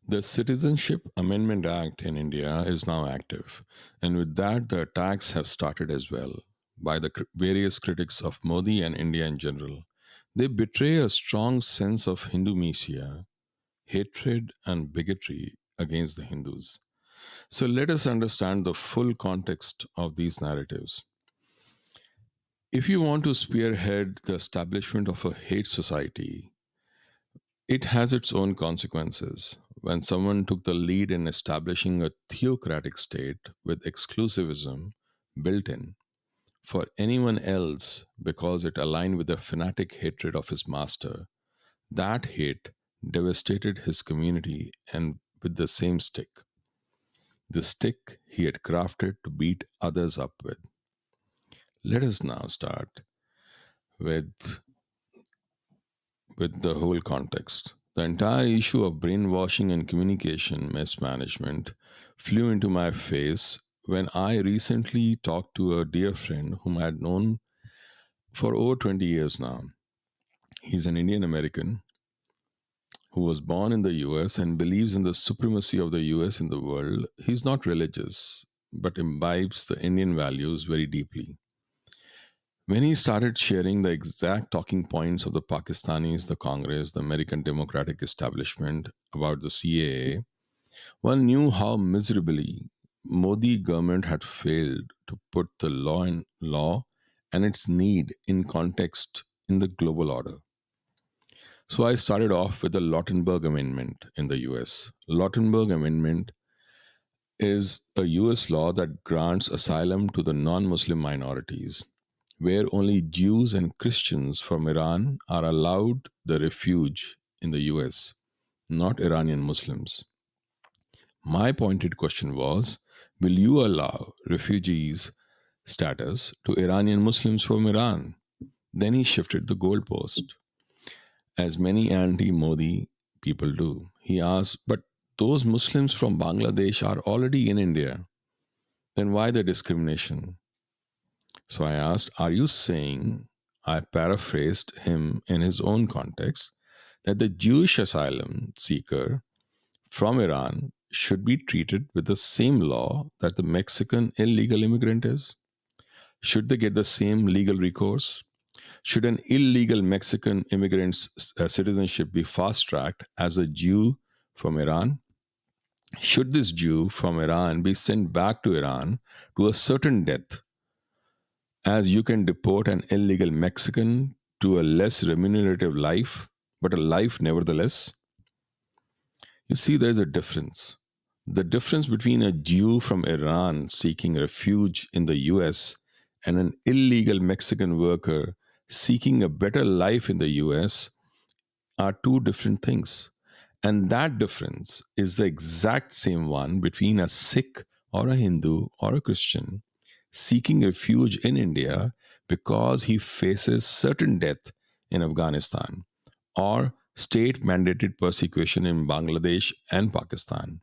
The Citizenship Amendment Act in India is now active, and with that, the attacks have started as well by the various critics of Modi and India in general. They betray a strong sense of Hindu messiah, hatred, and bigotry against the Hindus. So let us understand the full context of these narratives. If you want to spearhead the establishment of a hate society, it has its own consequences. When someone took the lead in establishing a theocratic state with exclusivism built in for anyone else because it aligned with the fanatic hatred of his master, that hate devastated his community and with the same stick, the stick he had crafted to beat others up with. Let us now start with the whole context. The entire issue of brainwashing and communication mismanagement flew into my face when I recently talked to a dear friend whom I had known for over 20 years now. He's an Indian American who was born in the US and believes in the supremacy of the US in the world. He's not religious, but imbibes the Indian values very deeply. When he started sharing the exact talking points of the Pakistanis, the Congress, the American Democratic establishment about the CAA, one knew how miserably Modi government had failed to put the law and its need in context in the global order. So I started off with the Lautenberg Amendment in the US. Lautenberg Amendment is a US law that grants asylum to the non Muslim minorities, where only Jews and Christians from Iran are allowed the refuge in the US, not Iranian Muslims. My pointed question was, will you allow refugees status to Iranian Muslims from Iran? Then he shifted the goalpost, as many anti Modi people do. He asked, but those Muslims from Bangladesh are already in India. Then why the discrimination? So I asked, are you saying, I paraphrased him in his own context, that the Jewish asylum seeker from Iran should be treated with the same law that the Mexican illegal immigrant is? Should they get the same legal recourse? Should an illegal Mexican immigrant's citizenship be fast tracked as a Jew from Iran? Should this Jew from Iran be sent back to Iran to a certain death, as you can deport an illegal Mexican to a less remunerative life, but a life nevertheless? You see, there's a difference. The difference between a Jew from Iran seeking refuge in the US and an illegal Mexican worker seeking a better life in the US are two different things. And that difference is the exact same one between a Sikh or a Hindu or a Christian seeking refuge in India because he faces certain death in Afghanistan or state mandated persecution in Bangladesh and Pakistan,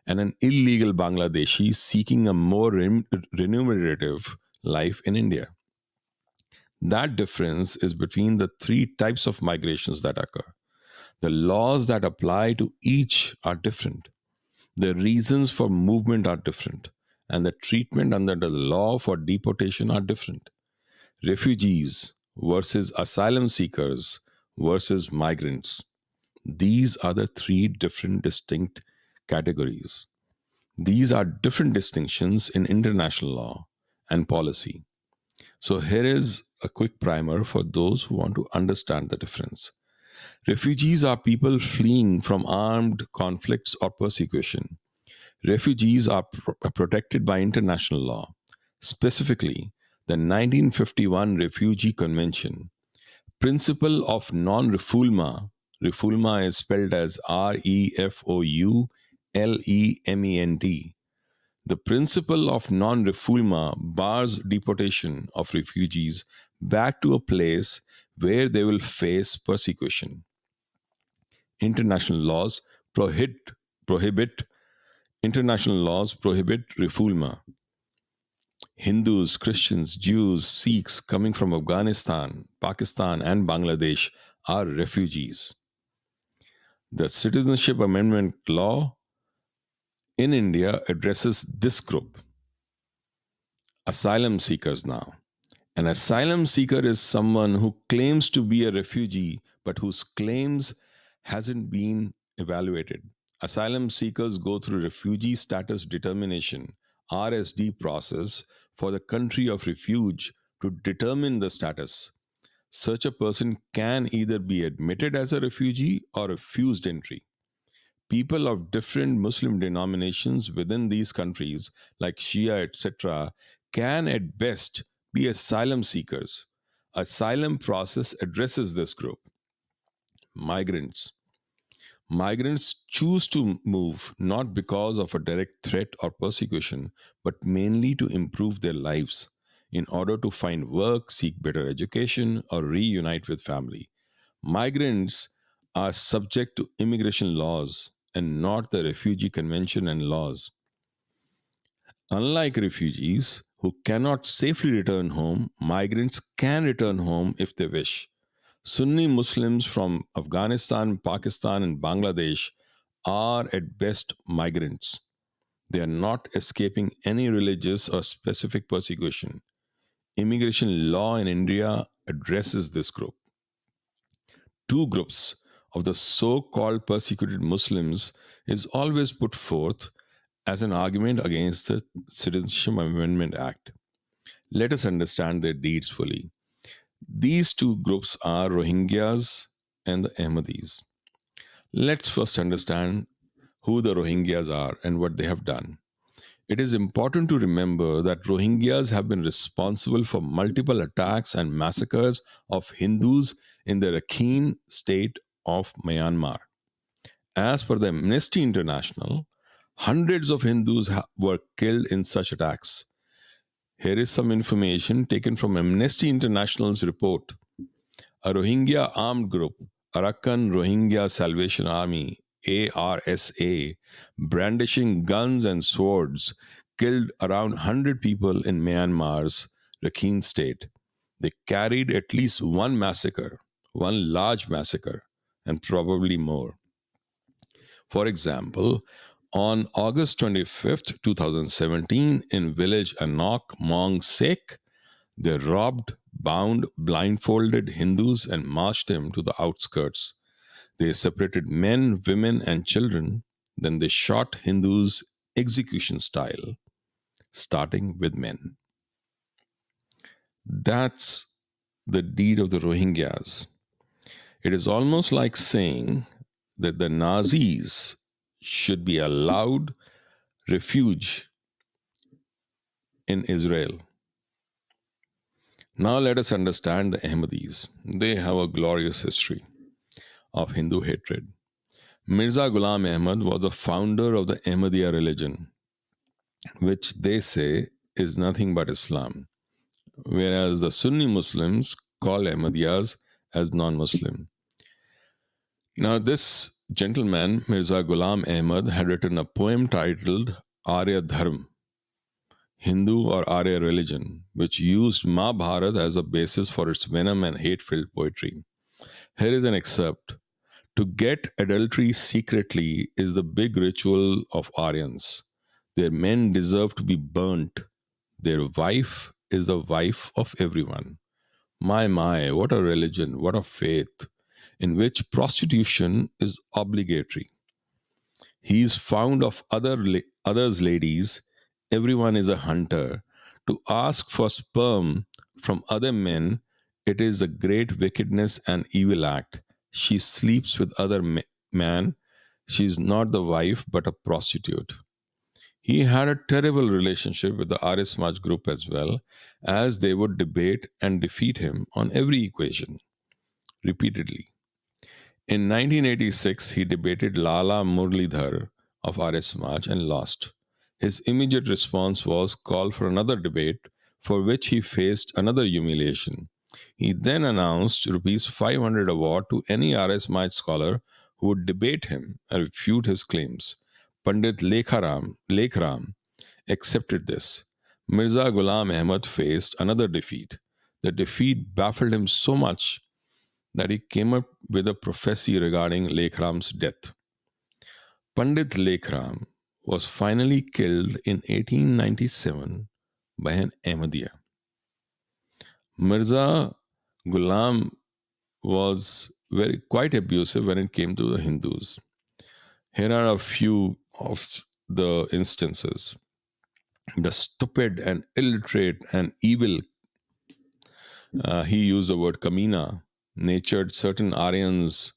and an illegal Bangladeshi seeking a more remunerative life in India. That difference is between the three types of migrations that occur. The laws that apply to each are different. The reasons for movement are different, and the treatment under the law for deportation are different. Refugees versus asylum seekers versus migrants. These are the three different distinct categories. These are different distinctions in international law and policy. So, here is a quick primer for those who want to understand the difference. Refugees are people fleeing from armed conflicts or persecution. Refugees are protected by international law, specifically the 1951 Refugee Convention. Principle of non-refoulement. Refoulement is spelled as REFOULEMENT. The principle of non-refoulement bars deportation of refugees back to a place where they will face persecution. International laws prohibit international laws prohibit refoulement. Hindus, Christians, Jews, Sikhs coming from Afghanistan, Pakistan, and Bangladesh are refugees. The Citizenship Amendment law in India addresses this group, asylum seekers now. An asylum seeker is someone who claims to be a refugee but whose claims hasn't been evaluated. Asylum seekers go through refugee status determination RSD process for the country of refuge to determine the status. Such a person can either be admitted as a refugee or refused entry. People of different Muslim denominations within these countries, like Shia, etc., can at best be asylum seekers. Asylum process addresses this group. Migrants. Migrants choose to move not because of a direct threat or persecution, but mainly to improve their lives in order to find work, seek better education, or reunite with family. Migrants are subject to immigration laws and not the Refugee Convention and laws. Unlike refugees who cannot safely return home, migrants can return home if they wish. Sunni Muslims from Afghanistan, Pakistan, and Bangladesh are at best migrants. They are not escaping any religious or specific persecution. Immigration law in India addresses this group. Two groups of the so called persecuted Muslims is always put forth as an argument against the Citizenship Amendment Act. Let us understand their deeds fully. These two groups are Rohingyas and the Ahmadis. Let's first understand who the Rohingyas are and what they have done. It is important to remember that Rohingyas have been responsible for multiple attacks and massacres of Hindus in the Rakhine state of Myanmar. As per the Amnesty International, hundreds of Hindus were killed in such attacks. Here is some information taken from Amnesty International's report. A Rohingya armed group, Arakan Rohingya Salvation Army, ARSA, brandishing guns and swords, killed around 100 people in Myanmar's Rakhine state. They carried at least one massacre, one large massacre, and probably more. For example, on August 25th, 2017, in village Anok, Mong Sek, they robbed, bound, blindfolded Hindus and marched them to the outskirts. They separated men, women, and children. Then they shot Hindus execution style, starting with men. That's the deed of the Rohingyas. It is almost like saying that the Nazis should be allowed refuge in Israel. Now let us understand the Ahmadis. They have a glorious history of Hindu hatred. Mirza Ghulam Ahmad was the founder of the Ahmadiyya religion, which they say is nothing but Islam, whereas the Sunni Muslims call Ahmadiyyas as non Muslim. Now, this gentleman, Mirza Ghulam Ahmad, had written a poem titled Arya Dharm, Hindu or Arya religion, which used Mahabharata as a basis for its venom and hate filled poetry. Here is an excerpt. To get adultery secretly is the big ritual of Aryans. Their men deserve to be burnt. Their wife is the wife of everyone. My, what a religion, what a faith, in which prostitution is obligatory. He is found of others' ladies. Everyone is a hunter. To ask for sperm from other men, it is a great wickedness and evil act. She sleeps with other man. She is not the wife, but a prostitute. He had a terrible relationship with the Arya Samaj group as well, as they would debate and defeat him on every equation repeatedly. In 1986, he debated Lala Murlidhar of Arya Samaj and lost. His immediate response was call for another debate, for which he faced another humiliation. He then announced rupees 500 award to any Arya Samaj scholar who would debate him and refute his claims. Pandit Lekhram accepted this. Mirza Ghulam Ahmad faced another defeat. The defeat baffled him so much that he came up with a prophecy regarding Lekhram's death. Pandit Lekhram was finally killed in 1897 by an Ahmadiyya. Mirza Ghulam was very quite abusive when it came to the Hindus. Here are a few of the instances. The stupid and illiterate and evil, he used the word kamina, natured certain Aryans.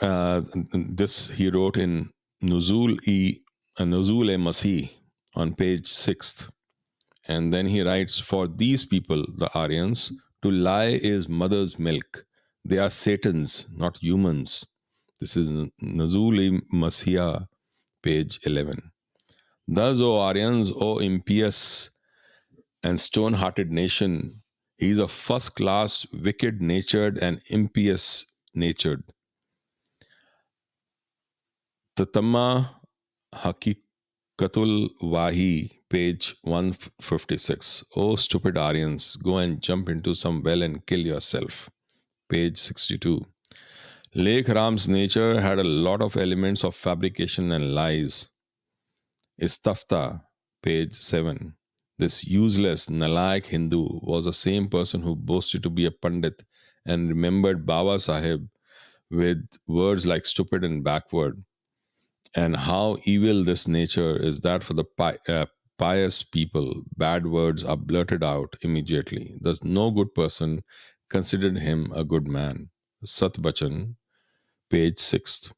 This he wrote in Nuzul e Masih on page 6th. And then he writes, for these people, the Aryans, to lie is mother's milk. They are Satans, not humans. This is Nuzul e Masih, page 11. Thus, O Aryans, O impious and stone hearted nation, he is a first class, wicked natured, and impious natured. Tatama Hakikatul Wahi, page 156. Oh, stupid Aryans, go and jump into some well and kill yourself. Page 62. Lake Ram's nature had a lot of elements of fabrication and lies. Istafta, page 7. This useless, nalayak Hindu was the same person who boasted to be a Pandit and remembered Baba Sahib with words like stupid and backward. And how evil this nature is that for the pious people, bad words are blurted out immediately. Thus, no good person considered him a good man. Sat Bachan, page 6.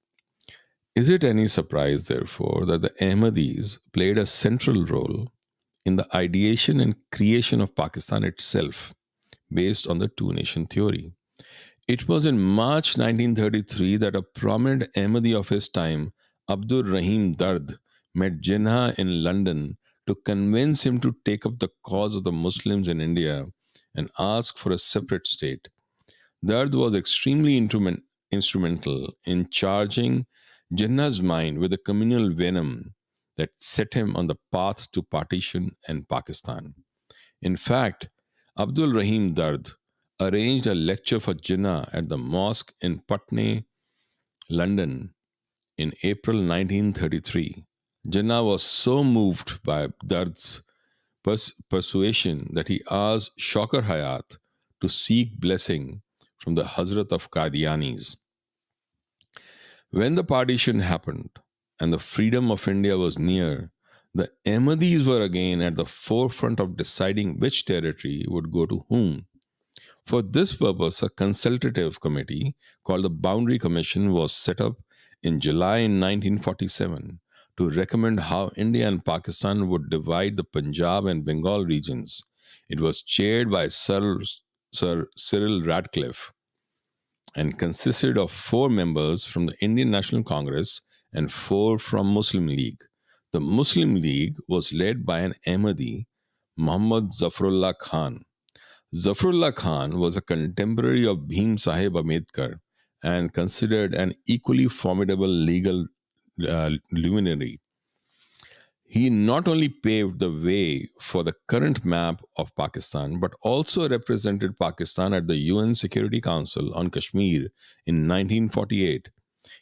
Is it any surprise, therefore, that the Ahmadis played a central role in the ideation and creation of Pakistan itself, based on the two nation theory? It was in March 1933 that a prominent Ahmadi of his time, Abdul Rahim Dard, met Jinnah in London to convince him to take up the cause of the Muslims in India and ask for a separate state. Dard was extremely instrumental in charging Jinnah's mind with a communal venom that set him on the path to partition and Pakistan. In fact, Abdul Rahim Dard arranged a lecture for Jinnah at the mosque in Putney, London, in April 1933. Jinnah was so moved by Dard's persuasion that he asked Shokar Hayat to seek blessing from the Hazrat of Qadianis. When the partition happened and the freedom of India was near, the Ahmadis were again at the forefront of deciding which territory would go to whom. For this purpose, a consultative committee called the Boundary Commission was set up in July 1947 to recommend how India and Pakistan would divide the Punjab and Bengal regions. It was chaired by Sir Cyril Radcliffe and consisted of 4 members from the Indian National Congress and 4 from Muslim League. The Muslim League was led by an Ahmadi, Muhammad Zafarullah Khan. Zafarullah Khan was a contemporary of Bhim Sahib Ambedkar and considered an equally formidable legal luminary. He not only paved the way for the current map of Pakistan, but also represented Pakistan at the UN Security Council on Kashmir in 1948.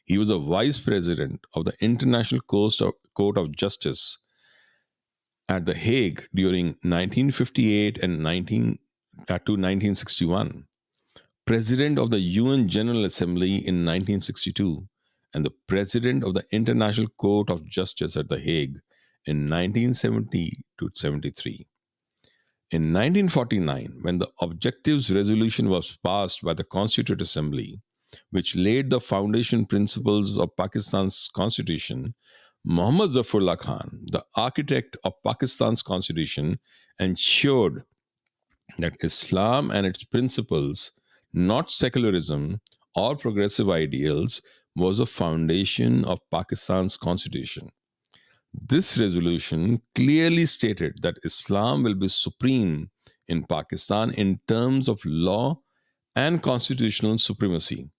He was a vice president of the International Court of Justice at The Hague during 1958 and 1961, president of the UN General Assembly in 1962, and the president of the International Court of Justice at The Hague in 1970 to 73. In 1949, when the Objectives Resolution was passed by the Constituent Assembly, which laid the foundation principles of Pakistan's constitution, Muhammad Zafarullah Khan, the architect of Pakistan's constitution, ensured that Islam and its principles, not secularism or progressive ideals, was the foundation of Pakistan's constitution. This resolution clearly stated that Islam will be supreme in Pakistan in terms of law and constitutional supremacy.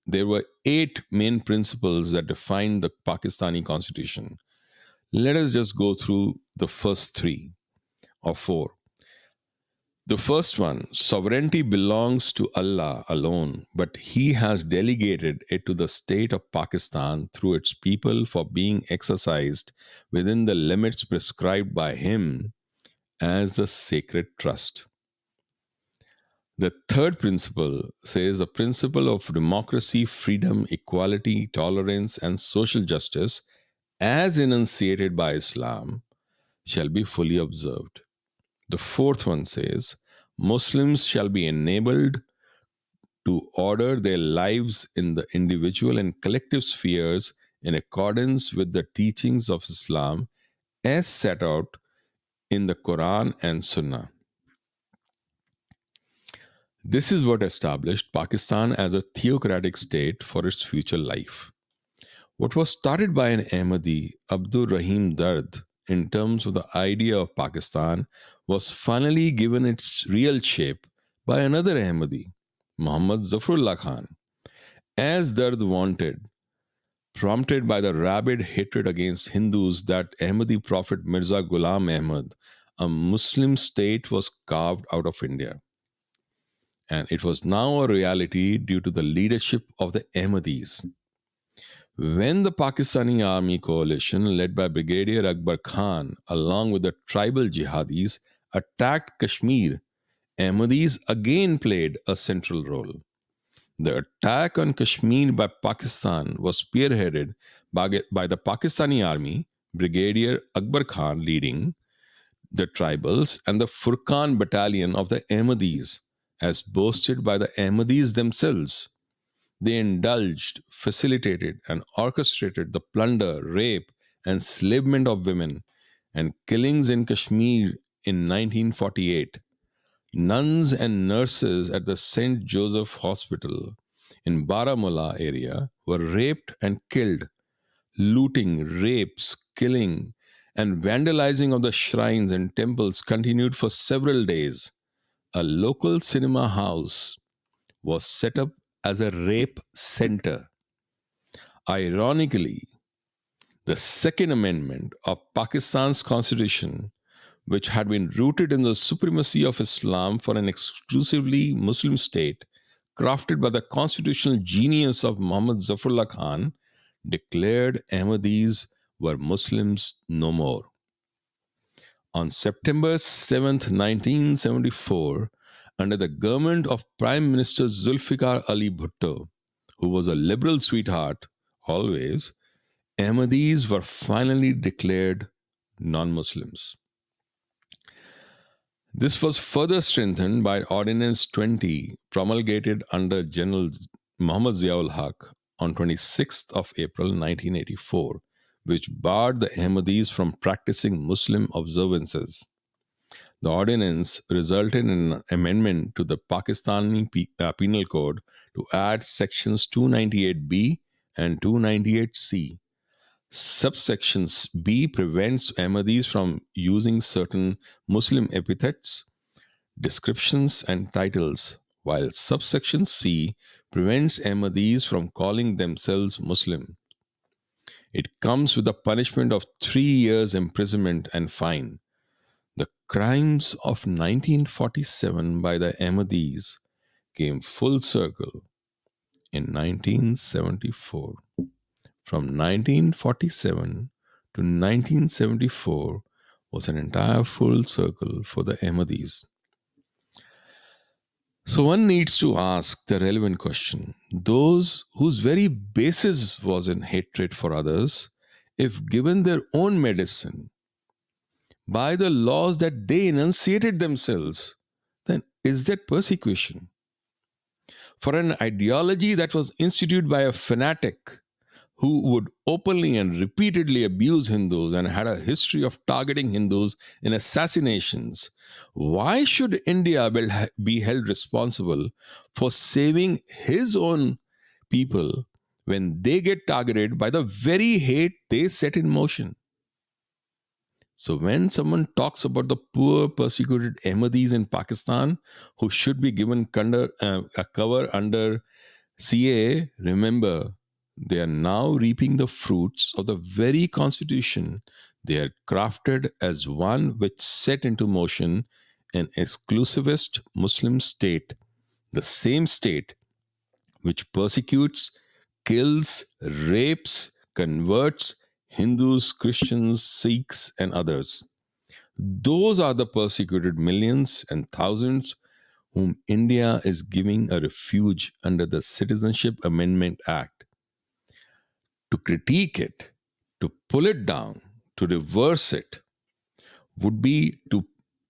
There were 8 main principles that defined the Pakistani constitution. Let us just go through the first 3 or 4. The first one, sovereignty belongs to Allah alone, but He has delegated it to the state of Pakistan through its people for being exercised within the limits prescribed by Him as a sacred trust. The third principle says a principle of democracy, freedom, equality, tolerance, and social justice, as enunciated by Islam, shall be fully observed. The fourth one says Muslims shall be enabled to order their lives in the individual and collective spheres in accordance with the teachings of Islam as set out in the Quran and Sunnah. This is what established Pakistan as a theocratic state for its future life. What was started by an Ahmadi, Abdur Rahim Dard, in terms of the idea of Pakistan, was finally given its real shape by another Ahmadi, Muhammad Zafarullah Khan, as Dard wanted, prompted by the rabid hatred against Hindus that Ahmadi prophet Mirza Ghulam Ahmad, a Muslim state was carved out of India. And it was now a reality due to the leadership of the Ahmadis. When the Pakistani army coalition, led by Brigadier Akbar Khan, along with the tribal jihadis, attacked Kashmir, Ahmadis again played a central role. The attack on Kashmir by Pakistan was spearheaded by the Pakistani army, Brigadier Akbar Khan leading the tribals, and the Furqan battalion of the Ahmadis, as boasted by the Ahmadis themselves. They indulged, facilitated, and orchestrated the plunder, rape, and enslavement of women and killings in Kashmir in 1948. Nuns and nurses at the St. Joseph Hospital in Baramulla area were raped and killed. Looting, rapes, killing, and vandalizing of the shrines and temples continued for several days. A local cinema house was set up as a rape center. Ironically, the Second Amendment of Pakistan's constitution, which had been rooted in the supremacy of Islam for an exclusively Muslim state, crafted by the constitutional genius of Muhammad Zafarullah Khan, declared Ahmadis were Muslims no more. On September 7th, 1974, under the government of Prime Minister Zulfikar Ali Bhutto, who was a liberal sweetheart always, Ahmadis were finally declared non Muslims. This was further strengthened by Ordinance 20, promulgated under General Muhammad Ziaul Haq on 26th of April 1984, which barred the Ahmadis from practicing Muslim observances. The ordinance resulted in an amendment to the Pakistani Penal Code to add sections 298B and 298C. Subsections B prevents Ahmadis from using certain Muslim epithets, descriptions, and titles, while subsection C prevents Ahmadis from calling themselves Muslim. It comes with a punishment of 3 years imprisonment and fine. The crimes of 1947 by the Ahmadis came full circle in 1974. From 1947 to 1974 was an entire full circle for the Ahmadis. So one needs to ask the relevant question: those whose very basis was in hatred for others, if given their own medicine by the laws that they enunciated themselves, then is that persecution? For an ideology that was instituted by a fanatic who would openly and repeatedly abuse Hindus and had a history of targeting Hindus in assassinations, why should India be held responsible for saving his own people when they get targeted by the very hate they set in motion? So, when someone talks about the poor, persecuted Ahmadis in Pakistan who should be given a cover under CAA, remember, they are now reaping the fruits of the very constitution they had crafted as one which set into motion an exclusivist Muslim state, the same state which persecutes, kills, rapes, converts Hindus, Christians, Sikhs, and others. Those are the persecuted millions and thousands whom India is giving a refuge under the Citizenship Amendment Act. To critique it, to pull it down, to reverse it, would be to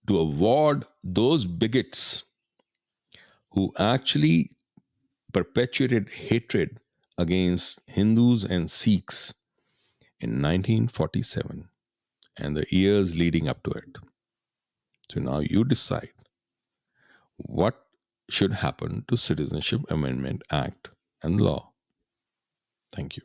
award those bigots who actually perpetuated hatred against Hindus and Sikhs in 1947 and the years leading up to it. So now you decide what should happen to Citizenship Amendment Act and law. Thank you.